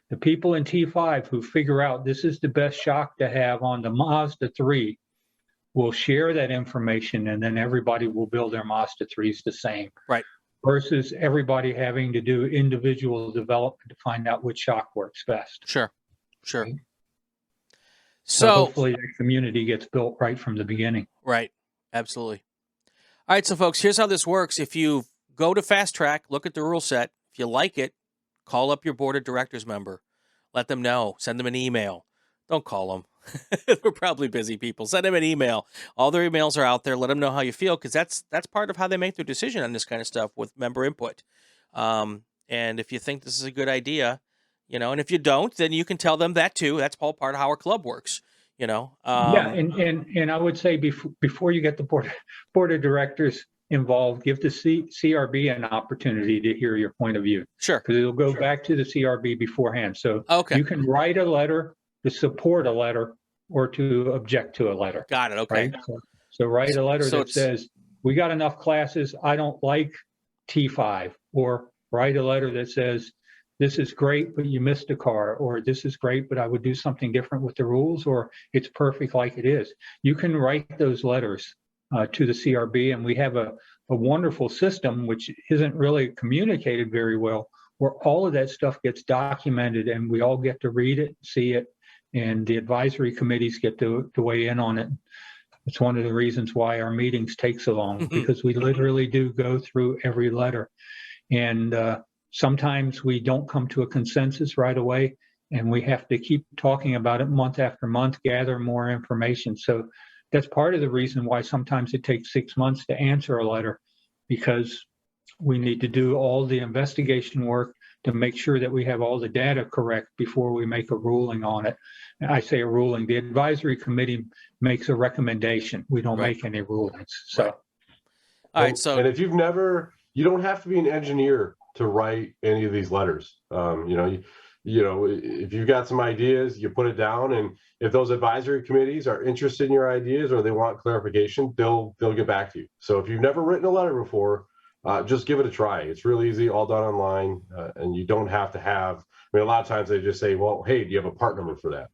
the people in T5 who figure out this is the best shock to have on the Mazda 3 will share that information, and then everybody will build their Mazda 3s the same. Right. Versus everybody having to do individual development to find out which shock works best. Sure. Right? So hopefully the community gets built right from the beginning. Right. Absolutely. All right. So folks, here's how this works. If you go to Fast Track, look at the rule set. If you like it, call up your board of directors member. Let them know. Send them an email. Don't call them. They're probably busy people. Send them an email. All their emails are out there. Let them know how you feel, because that's part of how they make their decision on this kind of stuff with member input. And if you think this is a good idea, and if you don't, then you can tell them that too. That's all part of how our club works. Yeah, and I would say before you get the board of directors involved, give the CRB an opportunity to hear your point of view. Sure. Because it'll go back to the CRB beforehand. So okay. You can write a letter to support a letter or to object to a letter. Got it. Okay. Right? So write a letter that says, we got enough classes, I don't like T5, or write a letter that says, this is great, but you missed a car, or this is great, but I would do something different with the rules, or it's perfect like it is. You can write those letters to the CRB, and we have a wonderful system which isn't really communicated very well, where all of that stuff gets documented and we all get to read it, see it, and the advisory committees get to weigh in on it. It's one of the reasons why our meetings take so long, because we literally do go through every letter. And sometimes we don't come to a consensus right away, and we have to keep talking about it month after month, gather more information. So that's part of the reason why sometimes it takes 6 months to answer a letter, because we need to do all the investigation work to make sure that we have all the data correct before we make a ruling on it. I say a ruling, the advisory committee makes a recommendation. We don't make any rulings. So, right. All right. So, and if you don't have to be an engineer to write any of these letters. If you've got some ideas, you put it down, and if those advisory committees are interested in your ideas or they want clarification, they'll get back to you. So if you've never written a letter before, just give it a try. It's real easy, all done online, and you don't have to have. A lot of times they just say, "Well, hey, do you have a part number for that?"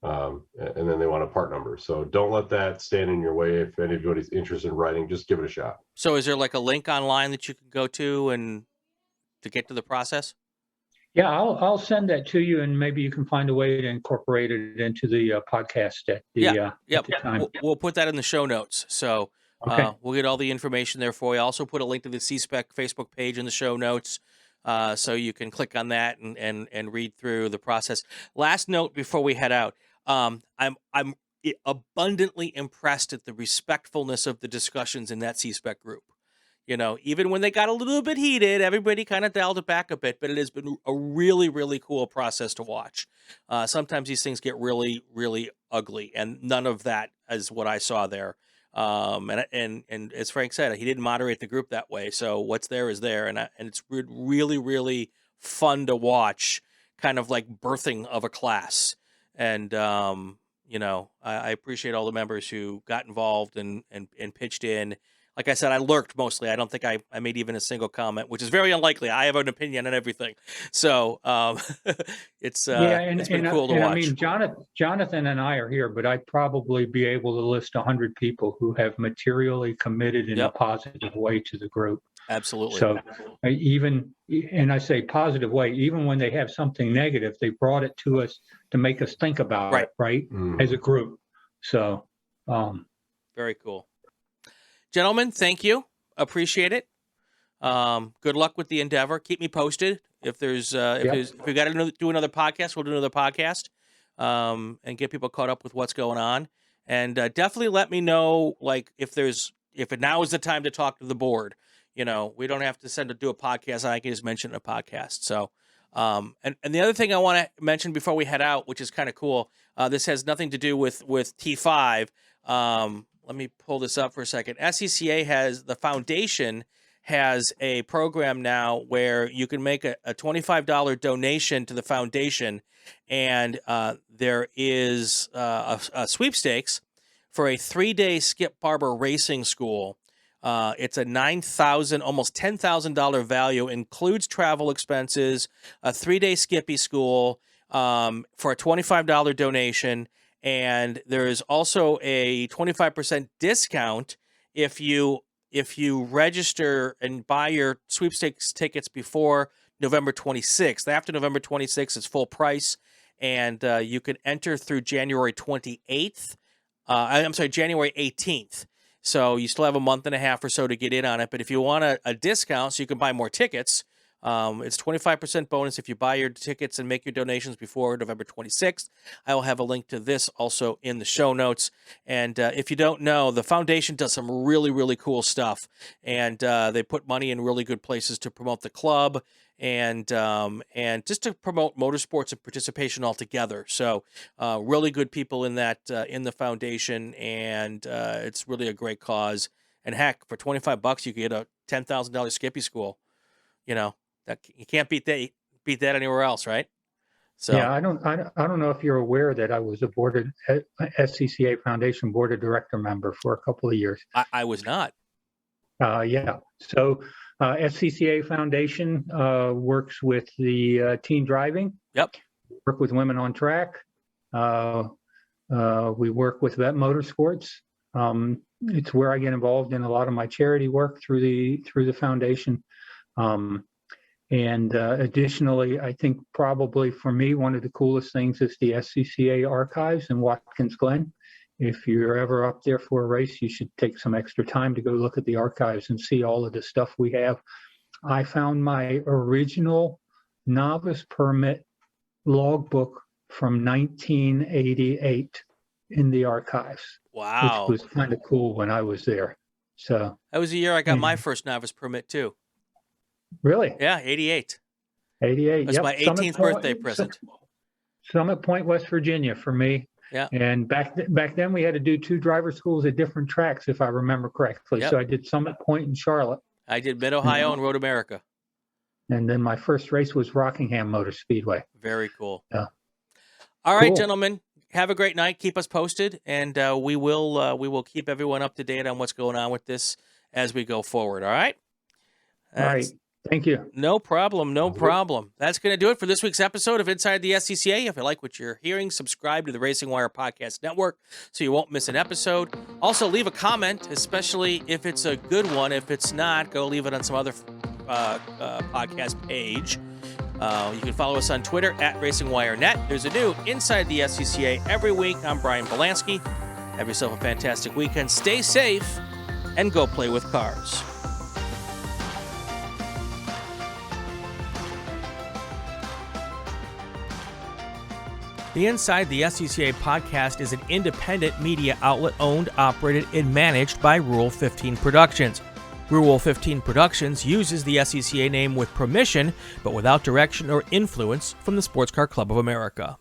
And then they want a part number. So don't let that stand in your way. If anybody's interested in writing, just give it a shot. So is there like a link online that you can go to and to get to the process? Yeah, I'll send that to you, and maybe you can find a way to incorporate it into the podcast at the time. We'll put that in the show notes. So we'll get all the information there for you. I'll also put a link to the C-Spec Facebook page in the show notes, so you can click on that and read through the process. Last note before we head out, I'm abundantly impressed at the respectfulness of the discussions in that C-Spec group. Even when they got a little bit heated, everybody kind of dialed it back a bit, but it has been a really, really cool process to watch. Sometimes these things get really, really ugly, and none of that is what I saw there. And as Frank said, he didn't moderate the group that way. So what's there is there. And it's really, really fun to watch, kind of like birthing of a class. And, I appreciate all the members who got involved and pitched in. Like I said, I lurked mostly. I don't think I made even a single comment, which is very unlikely. I have an opinion on everything. So it's been cool to watch. I mean, Jonathan and I are here, but I'd probably be able to list 100 people who have materially committed in a positive way to the group. Absolutely. So I say positive way, even when they have something negative, they brought it to us to make us think about it, right? As a group. So very cool. Gentlemen, thank you. Appreciate it. Good luck with the endeavor. Keep me posted. If we got to do another podcast, we'll do another podcast and get people caught up with what's going on. And definitely let me know, like, if now is the time to talk to the board. We don't have to do a podcast. I can just mention it in a podcast. So, and the other thing I want to mention before we head out, which is kind of cool, this has nothing to do with T5. Let me pull this up for a second. SCCA the foundation has a program now where you can make a $25 donation to the foundation, and there is a sweepstakes for a 3-day Skip Barber racing school. It's a $9,000, almost $10,000 value, includes travel expenses, a 3-day Skippy school for a $25 donation. And there is also a 25% discount if you register and buy your sweepstakes tickets before November 26th. After November 26th, it's full price, and you can enter through January 28th. January 18th. So you still have a month and a half or so to get in on it. But if you want a discount so you can buy more tickets, it's 25% bonus if you buy your tickets and make your donations before November 26th. I will have a link to this also in the show notes. And if you don't know, the foundation does some really, really cool stuff. And they put money in really good places to promote the club and just to promote motorsports and participation altogether. So really good people in the foundation, and it's really a great cause. And heck, for $25, you can get a $10,000 Skippy school. That you can't beat that anywhere else, right? So yeah, I don't know if you're aware that I was a SCCA Foundation Board of Director member for a couple of years. I was not. Yeah. So SCCA Foundation works with the teen driving. Yep. Work with women on track. We work with vet motorsports. It's where I get involved in a lot of my charity work through the foundation. And additionally, I think probably for me, one of the coolest things is the SCCA archives in Watkins Glen. If you're ever up there for a race, you should take some extra time to go look at the archives and see all of the stuff we have. I found my original novice permit logbook from 1988 in the archives. Wow. Which was kind of cool when I was there. So that was the year I got my first novice permit too. Really? Yeah, 88. 88. That's my 18th birthday present. Summit Point, West Virginia for me. Yeah. And back then we had to do 2 driver schools at different tracks, if I remember correctly. Yep. So I did Summit Point in Charlotte. I did Mid-Ohio and Road America. And then my first race was Rockingham Motor Speedway. Very cool. Yeah. All right, gentlemen. Have a great night. Keep us posted, and we will keep everyone up to date on what's going on with this as we go forward. All right. All right. Thank you. No problem. No problem. That's going to do it for this week's episode of Inside the SCCA. If you like what you're hearing, subscribe to the Racing Wire Podcast Network so you won't miss an episode. Also, leave a comment, especially if it's a good one. If it's not, go leave it on some other podcast page. You can follow us on Twitter at RacingWireNet. There's a new Inside the SCCA every week. I'm Brian Belansky. Have yourself a fantastic weekend. Stay safe and go play with cars. The Inside the SCCA podcast is an independent media outlet owned, operated, and managed by Rule 15 Productions. Rule 15 Productions uses the SCCA name with permission, but without direction or influence from the Sports Car Club of America.